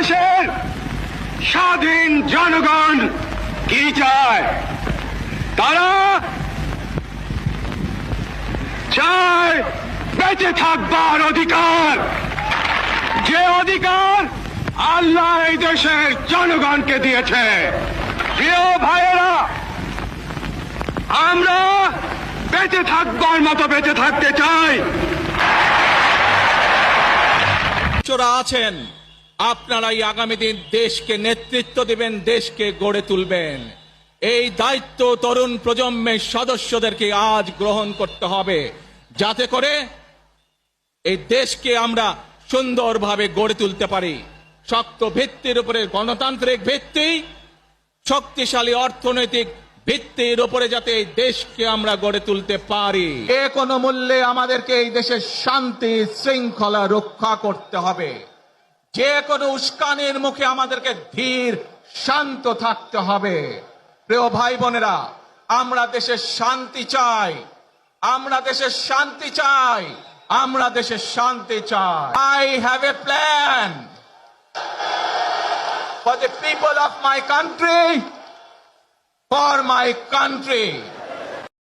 দেশের স্বাধীন জনগণ কি চায়? তারা চায় বেঁচে থাকবার অধিকার, যে অধিকার আল্লাহ এই দেশের জনগণকে দিয়েছে। প্রিয় ভাইয়েরা, আমরা বেঁচে থাকবার মতো বেঁচে থাকতে চাই। যারা আছেন আপনারাই আগামী দিন দেশকে নেতৃত্ব দিবেন, দেশকে গড়ে তুলবেন। এই দায়িত্ব তরুণ প্রজন্মের সদস্যদেরকে আজ গ্রহণ করতে হবে, যাতে করে এই দেশকে আমরা সুন্দরভাবে গড়ে তুলতে পারি। শক্ত ভিত্তির উপরে, গণতান্ত্রিক ভিত্তি, শক্তিশালী অর্থনৈতিক ভিত্তির উপরে যাতে এই দেশকে আমরা গড়ে তুলতে পারি। যে কোনো মূল্যে আমাদেরকে এই দেশের শান্তি শৃঙ্খলা রক্ষা করতে হবে। যে কোনো উস্কানির মুখে আমাদেরকে ধীর শান্ত থাকতে হবে। প্রিয় ভাই বোনেরা, আমরা দেশের শান্তি চাই, আমরা দেশের শান্তি চাই, আমরা দেশের শান্তি চাই। I have a plan for the people of my country, for my country.